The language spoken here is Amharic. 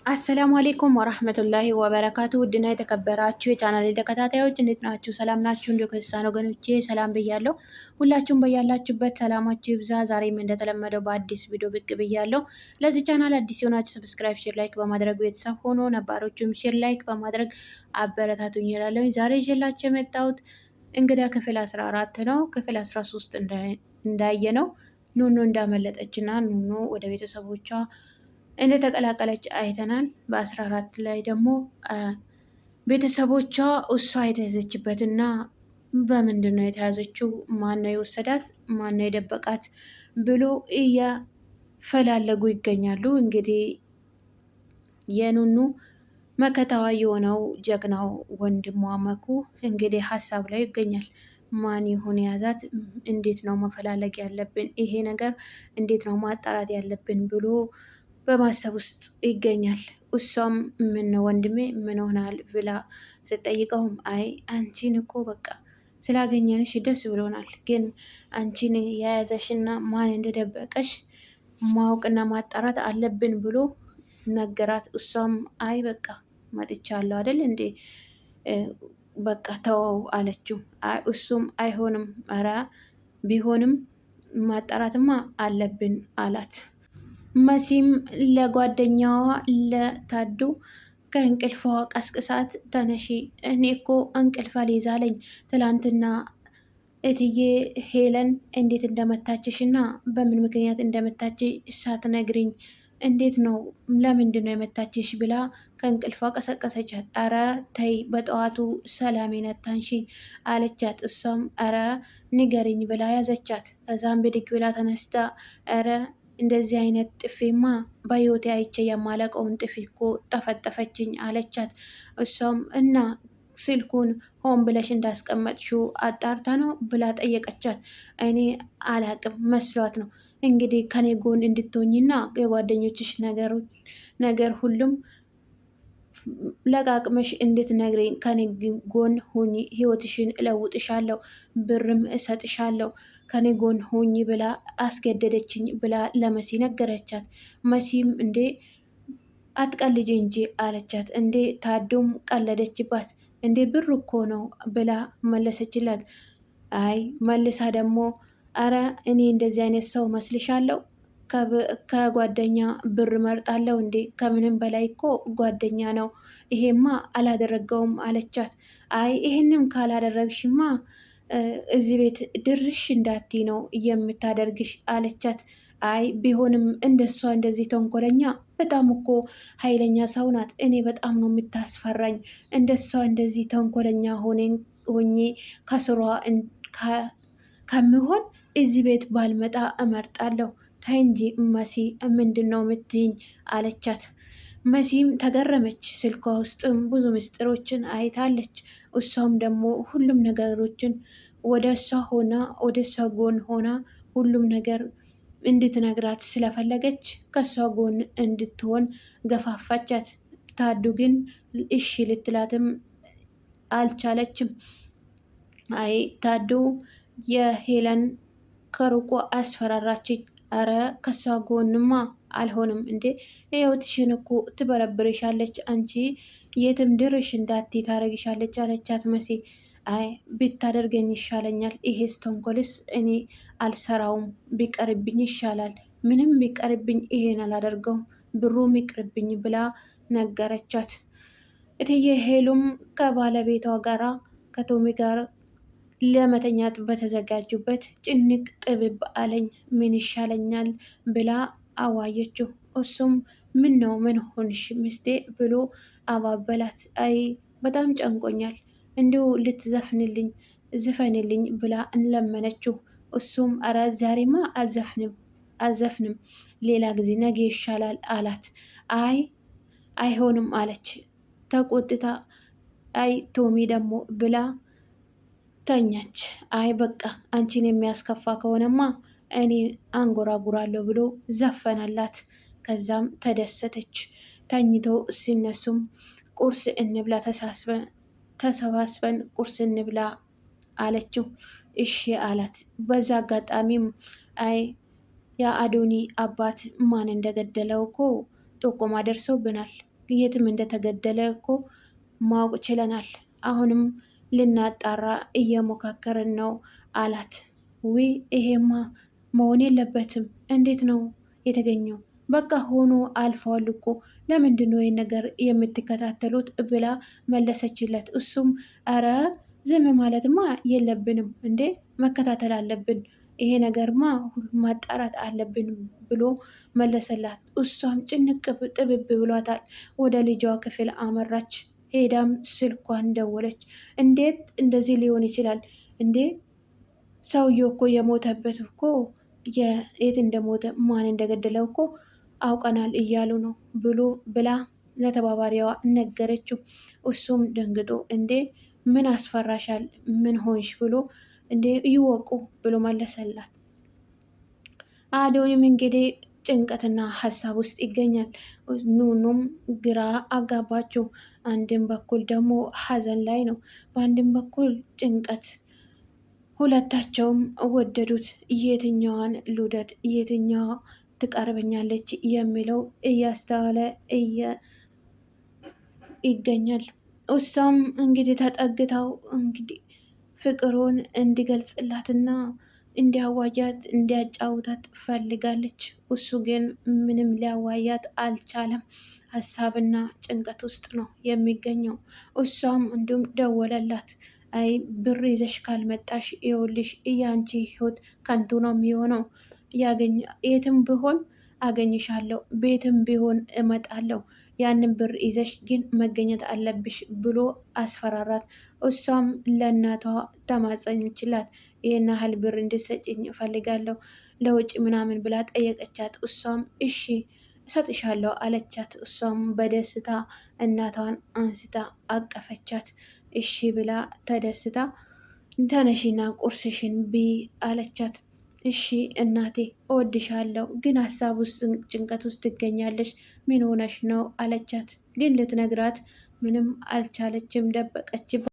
አሰላሙ አሌይኩም ወራህመቱላሂ ወበረካቱ። ውድና የተከበራችሁ የቻናል ተከታታዮች እንዴት ናችሁ? ሰላም ናችሁ? እንዲሁ ክርስቲያን ወገኖቼ ሰላም ብያለሁ። ሁላችሁም በያላችሁበት ሰላማችሁ ይብዛ። ዛሬም እንደተለመደው በአዲስ ቪዲዮ ብቅ ብያለሁ። ለዚህ ቻናል አዲስ የሆናችሁ ሰብስክራይብ፣ ሼር፣ ላይክ በማድረግ ቤተሰብ ሆኖ ነባሮቹም ሼር ላይክ በማድረግ አበረታቱኝ እላለሁ። ዛሬ ይዤላችሁ የመጣሁት እንግዳ ክፍል 14 ነው። ክፍል 13 እንዳየ ነው ኑኑ እንዳመለጠችና ኑኑ ወደ ቤተሰቦቿ እንደተቀላቀለች አይተናል። በ14 ላይ ደግሞ ቤተሰቦቿ እሷ የተያዘችበትና በምንድን ነው የተያዘችው፣ ማን ነው የወሰዳት፣ ማን ነው የደበቃት ብሎ እያፈላለጉ ይገኛሉ። እንግዲህ የኑኑ መከታዋ የሆነው ጀግናው ወንድሟ መኩ እንግዲህ ሀሳብ ላይ ይገኛል። ማን ይሁን የያዛት፣ እንዴት ነው መፈላለግ ያለብን፣ ይሄ ነገር እንዴት ነው ማጣራት ያለብን ብሎ በማሰብ ውስጥ ይገኛል። እሷም ምን ወንድሜ ምን ሆናል ብላ ስጠይቀውም አይ አንቺን እኮ በቃ ስላገኘንሽ ደስ ብሎናል፣ ግን አንቺን የያዘሽና ማን እንደደበቀሽ ማወቅና ማጣራት አለብን ብሎ ነገራት። እሷም አይ በቃ መጥቻለሁ አይደል እንዴ በቃ ተወው አለችው። እሱም አይሆንም፣ ኧረ ቢሆንም ማጣራትማ አለብን አላት። መሲም ለጓደኛዋ ለታዱ ከእንቅልፏ ቀስቅሳት ተነሺ፣ እኔ እኮ እንቅልፍ አልይዛለኝ ትላንትና እትዬ ሄለን እንዴት እንደመታችሽ እና በምን ምክንያት እንደመታች ሳትነግሪኝ እንዴት ነው ለምንድን ነው የመታችሽ ብላ ከእንቅልፏ ቀሰቀሰቻት። አረ ተይ በጠዋቱ ሰላሜ ነታንሺ አለቻት። እሷም አረ ንገሪኝ ብላ ያዘቻት። ከዛም ብድግ ብላ ተነስታ አረ እንደዚህ አይነት ጥፊማ በህይወቴ አይቼ የማለቀውን ጥፊ እኮ ጠፈጠፈችኝ አለቻት። እሷም እና ስልኩን ሆን ብለሽ እንዳስቀመጥሽው አጣርታ ነው ብላ ጠየቀቻት። እኔ አላቅም መስሏት ነው እንግዲህ ከኔ ጎን እንድትሆኝና የጓደኞችሽ ነገር ሁሉም ለቃቅመሽ እንድትነግሪኝ ከኔ ጎን ሁኚ፣ ህይወትሽን እለውጥሻለሁ፣ ብርም እሰጥሻለሁ፣ ከኔ ጎን ሁኚ ብላ አስገደደችኝ ብላ ለመሲ ነገረቻት። መሲም እንዴ አትቀልጅ እንጂ አለቻት። እንዴ ታዱም ቀለደችባት። እንዴ ብር እኮ ነው ብላ መለሰችላት። አይ መልሳ ደግሞ አረ እኔ እንደዚህ አይነት ሰው መስልሻለሁ? ከጓደኛ ብር መርጣለሁ እንዴ? ከምንም በላይ እኮ ጓደኛ ነው፣ ይሄማ አላደረገውም አለቻት። አይ ይህንም ካላደረግሽማ እዚህ ቤት ድርሽ እንዳቲ ነው የምታደርግሽ አለቻት። አይ ቢሆንም እንደሷ እንደዚህ ተንኮለኛ በጣም እኮ ኃይለኛ ሰው ናት። እኔ በጣም ነው የምታስፈራኝ። እንደሷ እንደዚህ ተንኮለኛ ሆኜ ከስሯ ከምሆን እዚህ ቤት ባልመጣ እመርጣለሁ። ታይ እንጂ መሲ ምንድን ነው የምትይኝ አለቻት። መሲም ተገረመች። ስልኳ ውስጥም ብዙ ምስጢሮችን አይታለች። እሷም ደግሞ ሁሉም ነገሮችን ወደ እሷ ጎን ሆና ሁሉም ነገር እንድትነግራት ስለፈለገች ከእሷ ጎን እንድትሆን ገፋፋቻት። ታዱ ግን እሺ ልትላትም አልቻለችም። አይ ታዱ የሄለን ከሩቁ አስፈራራችኝ። አረ ከሷ ጎንማ አልሆንም እንዴ ህይወትሽን እኮ ትበረብርሻለች፣ አንቺ የትም ድርሽ እንዳትይ ታረግሻለች አለቻት መሲ። አይ ብታደርገኝ ይሻለኛል፣ ይሄስ ተንኮልስ እኔ አልሰራውም፣ ቢቀርብኝ ይሻላል፣ ምንም ቢቀርብኝ ይሄን አላደርገውም፣ ብሩም ይቅርብኝ ብላ ነገረቻት። እትዬ ሄሉም ከባለቤቷ ጋራ ከቶሚ ጋር ለመተኛት በተዘጋጁበት ጭንቅ ጥብብ አለኝ፣ ምን ይሻለኛል ብላ አዋየችው። እሱም ምን ነው ምን ሆንሽ ሚስቴ ብሎ አባበላት። አይ በጣም ጨንቆኛል፣ እንዲሁ ዝፈንልኝ ብላ እንለመነችው። እሱም አረ ዛሬማ አልዘፍንም፣ ሌላ ጊዜ ነገ ይሻላል አላት። አይ አይሆንም አለች ተቆጥታ። አይ ቶሚ ደግሞ ብላ ተኛች። አይ በቃ አንቺን የሚያስከፋ ከሆነማ እኔ አንጎራጉራለሁ ብሎ ዘፈናላት። ከዛም ተደሰተች። ተኝተው ሲነሱም ቁርስ እንብላ ተሰባስበን ቁርስ እንብላ አለችው። እሺ አላት። በዛ አጋጣሚም አይ የአዶኒ አባት ማን እንደገደለው እኮ ጥቆማ ደርሰውብናል፣ የትም እንደተገደለ እኮ ማወቅ ችለናል። አሁንም ልናጣራ እየሞካከርን ነው አላት። ዊ ይሄማ መሆን የለበትም። እንዴት ነው የተገኘው? በቃ ሆኖ አልፈዋል እኮ ለምንድን ነው ይህን ነገር የምትከታተሉት? ብላ መለሰችለት። እሱም አረ ዝም ማለትማ የለብንም እንዴ መከታተል አለብን፣ ይሄ ነገርማ ማጣራት አለብን ብሎ መለሰላት። እሷም ጭንቅ ጥብብ ብሏታል። ወደ ልጇ ክፍል አመራች። ሄዳም ስልኳን ደወለች። እንዴት እንደዚህ ሊሆን ይችላል እንዴ? ሰውየው እኮ የሞተበት እኮ የት እንደሞተ ማን እንደገደለው እኮ አውቀናል እያሉ ነው ብላ ለተባባሪዋ ነገረችው። እሱም ደንግጦ እንዴ ምን አስፈራሻል? ምን ሆንሽ? ብሎ እንዴ ይወቁ ብሎ መለሰላት። አዶኒም እንግዲህ ጭንቀትና ሀሳብ ውስጥ ይገኛል። ኑኑም ግራ አጋባችው። አንድም በኩል ደግሞ ሀዘን ላይ ነው፣ በአንድም በኩል ጭንቀት። ሁለታቸውም ወደዱት። የትኛዋን ልውደድ፣ የትኛዋ ትቀርበኛለች የሚለው እያስተዋለ ይገኛል። እሷም እንግዲህ ተጠግታው እንግዲህ ፍቅሩን እንዲገልጽላትና እንዲያዋያት እንዲያጫውታት ፈልጋለች። እሱ ግን ምንም ሊያዋያት አልቻለም። ሀሳብና ጭንቀት ውስጥ ነው የሚገኘው። እሷም እንዲሁም ደወለላት። አይ ብር ይዘሽ ካልመጣሽ ይኸውልሽ የአንቺ ህይወት ከንቱ ነው የሚሆነው። የትም ቢሆን አገኝሻለሁ፣ ቤትም ቢሆን እመጣለሁ፣ ያንን ብር ይዘሽ ግን መገኘት አለብሽ ብሎ አስፈራራት። እሷም ለእናቷ ተማጸነችላት። ይህን ያህል ብር እንድትሰጭኝ እፈልጋለሁ ለውጭ ምናምን ብላ ጠየቀቻት። እሷም እሺ እሰጥሻለሁ አለቻት። እሷም በደስታ እናቷን አንስታ አቀፈቻት። እሺ ብላ ተደስታ ተነሺና ቁርስሽን ብይ አለቻት። እሺ እናቴ እወድሻለሁ፣ ግን ሀሳብ ውስጥ ጭንቀት ውስጥ ትገኛለሽ፣ ምን ሆነሽ ነው አለቻት። ግን ልትነግራት ምንም አልቻለችም፣ ደበቀች።